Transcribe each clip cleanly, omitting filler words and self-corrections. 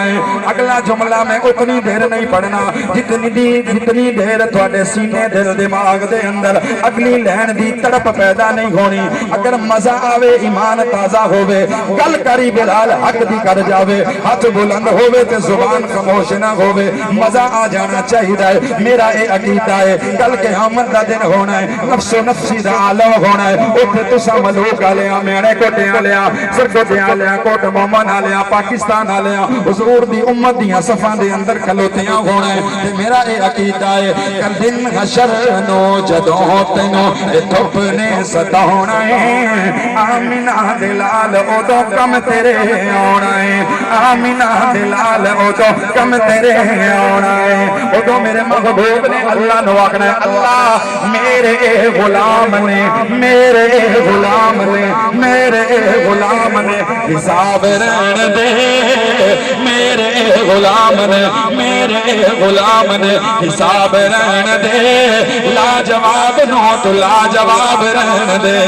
ہے اگلا جملہ میں اتنی دیر نہیں پڑھنا جتنی دیر تھوڑے سینے دل دماغ دے اندر اگلی لین دی تڑپ پیدا نہیں ہونی اگر مزہ آوے ایمان تازہ ہووے گل کری بلال حق دی کر جاوے ہاتھ بلند ہووے تے زبان خاموش نہ ہووے مزہ آ جانا چاہیے میرا اے عقیدہ ہے کل قیامت دا دن ہونا ہے نفس و نفسی دا عالم ہونا ہے اوتھے تساں ملوک آلیاں مینے کوٹے آلیاں سرکوٹے آلیاں کوٹ مومن آلیاں پاکستان آلیاں حضور دی امت دیاں صفان دے اندر کھلوتیاں ہونا ہے تے میرا اے عقیدہ ہے کل دن حشر نو جدوں تینوں اے تھپ نے ستا ہونا ہے آمینہ دلال اودوں کم تیرے آنا ہے آمینہ دلال اودوں کم تیرے آنا ہے اودوں میرے محبوب نے اللہ نو آکھنا ہے اللہ میرے غلام نے میرے غلام نے میرے غلام نے حساب رہن دے میرے غلام نے میرے غلام نے حساب رہن دے لاجواب نو تو لاجواب رہن دے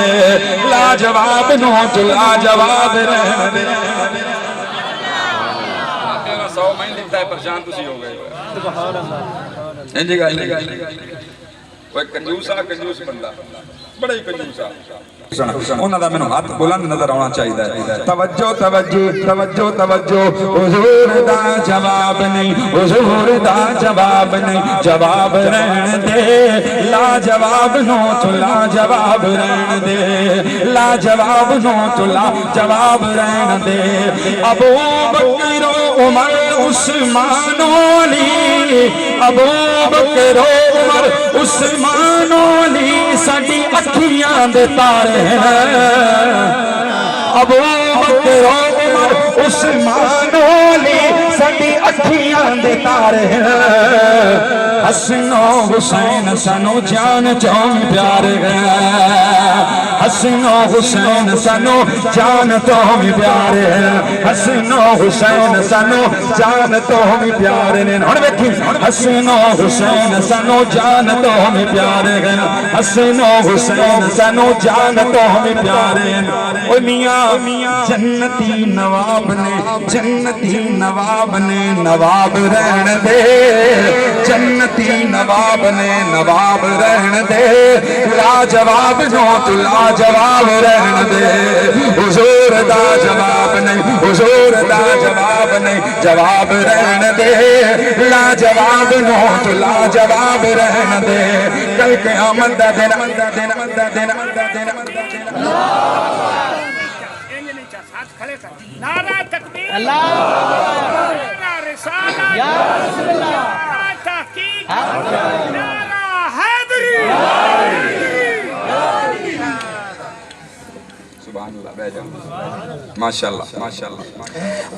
لاجواب نو تو لاجواب رہن دے 100 مہینے لکھتا ہے پریشان تسی ہو گئے سبحان اللہ انجی گا کوئی کنجوس بندہ بڑا ہی کنجوسا انہاں دا مینوں ہاتھ بلند نظر آنا چاہیے توجہ توجہ توجہ توجہ حضور دا جواب نہیں حضور دا جواب نہیں جواب رہن دے لا جواب نو تو لا جواب رہن دے لا جواب نو تو لا جواب رہن دے ابو بکر و عمر عثمان و علی ابو بکر و عمر عثمان و علی ساڈی اکھیاں دے تارے ابو بکر و عمر عثمان و علی ساڈی اکھیاں دے تارے حسن و حسین سانو جان چون پیارے حسن و حسین سانو جان تو ہم پیارے حسن و حسین سانو جان تو ہم پیارے نے ہن ویکھی حسن و حسین سانو جان تو ہم پیارے حسن و حسین سانو جان تو ہم پیارے او میاں جنتی نواب نے نواب رہن دے جنتی نواب نے نواب رہن دے لاجواب نو تو لاجواب رہن دے حضور دا جواب نہیں حضور دا جواب نہیں جواب رہن دے لاجواب نو تو لاجواب رہن دے کل قیامت دا دن نعرہ تکبیر نعرہ رسالت یا رسول اللہ نعرہ تحقیق نعرہ حیدری سبحان اللہ بے جاؤں ماشاءاللہ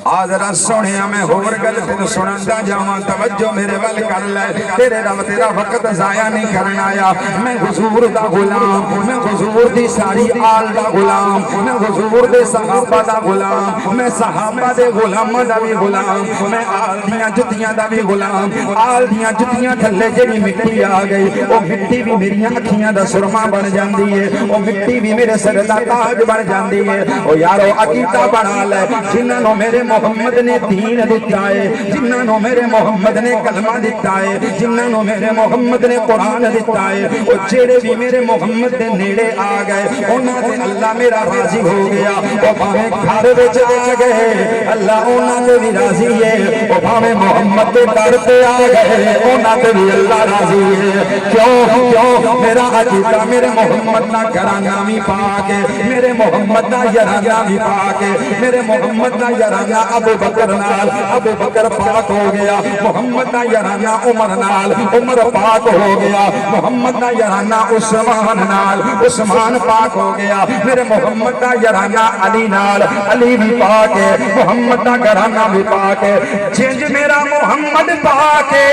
آذرہ سونے ہمیں ہور گل تین سنندہ جاؤں توجہ میرے ول کر لے تیرے رب تیرا وقت ضائع نہیں کرنا آیا میں حضور دا غلام میں حضور دی ساری آل دا غلام میں حضور دے صحابہ دا غلام میں صحابہ دے غلام دا بھی غلام میں آل دیاں جتیاں دا بھی غلام آل دیاں جتیاں تھلے جڑی مٹی آ گئی وہ مٹی بھی میری اکھیاں دا سرما بن جاندی ہے وہ مٹی بھی میرے سر دا تاج بن جاندی ہے او یارو عقیدہ بنا لے جنہاں نو میرے محمد نے دین دتا ہے جنہاں نو میرے محمد نے کلمہ دتا ہے جنہاں نو میرے محمد نے قرآن دتا ہے او جڑے بھی میرے محمد دے نیڑے آ گئے انہاں تے اللہ میرا راضی ہو گیا او بھاویں گھر وچ آ گئے اللہ انہاں تے بھی راضی ہے او بھاویں محمد دے در تے آ گئے انہاں تے بھی اللہ راضی ہے کیوں میرا عقیدہ میرے محمد دا گھرانہ بھی پاک ہے میرے محمد دا یارانہ بھی پاک ہے میرے محمد دا یارانہ ابو بکر نال ابو بکر پاک ہو گیا محمد دا یارانہ عمر نال عمر پاک ہو گیا محمد دا یارانہ عثمان نال عثمان پاک ہو گیا میرے محمد دا یارانہ علی نال علی بھی پاک ہے محمد دا گھرانہ بھی پاک ہے جنج میرا محمد پاک ہے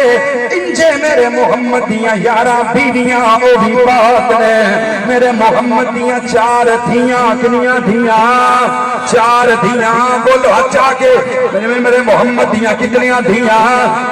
انجے میرے محمد دیاں 11 بیویاں او بھی پاک نے میرے محمد دیاں 4 دھیاں کنیاں دھیاں 4 دھیاں بولو اچھا کے میرے محمد دیاں کتنیاں دھیاں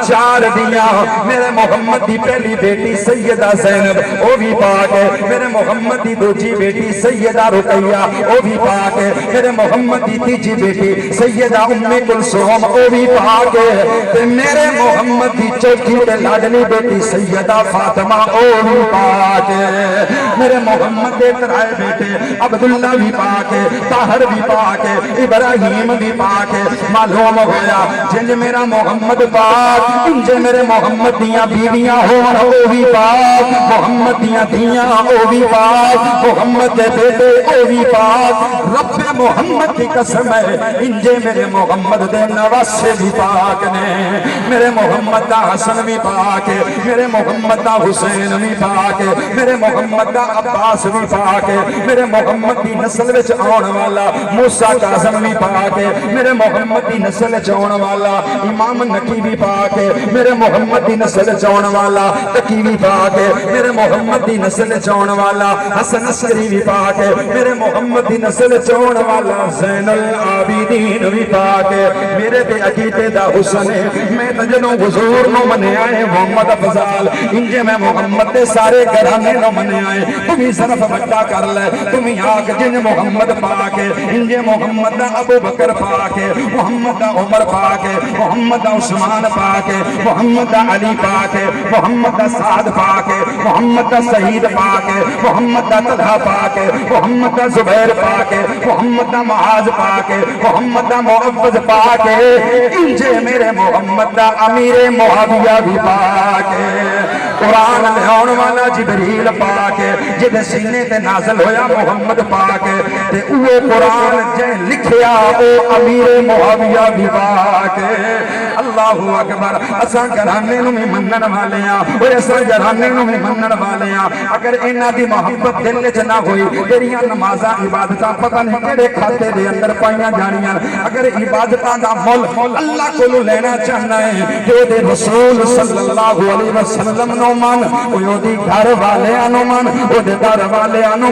4 دھیاں میرے محمد دی پہلی بیٹی سیدہ زینب وہ بھی پاک ہے میرے محمد دی دوسری بیٹی سیدہ رقیہ وہ بھی پاک ہے میرے محمد دی تیسری بیٹی سیدہ ام کلثوم وہ بھی پاک ہے تے میرے محمد دی چوکی تے لاڈلی بیٹی سیدہ فاطمہ او بھی پاک میرے محمد دے ترائے بیٹے عبداللہ بھی پاک طاہر بھی پاک ابراہیم بھی پاک معلوم ہویا جنج میرا محمد پاک انج میرے محمد دیاں بیویاں ہون او بھی پاک محمد دیاں دیاں او بھی پاک محمد دے بیٹے او بھی پاک رب محمد کی قسم ہے انجے میرے محمد دے نواسے بھی پاک نے میرے محمد دا حسن بھی پاک میرے محمد دا حسین بھی پاک میرے محمد دا عباس بھی پاک میرے محمد دی نسل وچ آن والا موسیٰ کاظم بھی پاک میرے محمد دی نسل وچ آن والا امام نقی بھی پاک میرے محمد دی نسل وچ آن والا تقی بھی پاک میرے محمد دی نسل وچ آن والا حسن عسکری بھی پاک میرے محمد دی نسل وچ آن والا زین العابدین بھی پاک میرے تے عقیدے دا حسن میں تے جدوں حضور نو منیا ہے محمد افضال انجے میں محمد دے سارے گھرانے نو منیا ہے تمہیں صرف بڑا کر لے تمہیں آگ جن محمد پاک انجے محمد دا ابو بکر پاک محمد دا عمر پاک محمد دا عثمان پاک محمد دا علی پاک محمد دا سعد پاک محمد دا سعید پاک محمد دا طلحہ پاک محمد دا زبیر پاک محمد دا معاذ پاک محمد دا معوذ پاک انجے میرے محمد دا امیر معاویہ بھی پاک قرآن لہون والا جبریل پاک جد سینے تے نازل ہویا محمد پاک تے اوہ قرآن جے لکھیا او امیر معاویہ بھی پاک اللہ اکبر اساں گھرانے نو بھی منن والے ہاں اوے اساں گھرانے نو بھی منن والے ہاں اگر انہاں دی محبت دل وچ نہ ہوئی تیریاں نمازاں عبادتاں پتہ نہیں کیڑے کھاتے دے اندر پائیاں جانیاں اگر عبادتاں دا مول اللہ کولوں لینا چاہنا ہے تے دے رسول صلی اللہ علیہ وسلم نو من او دی گھر والیاں نو من او دے در والیاں نو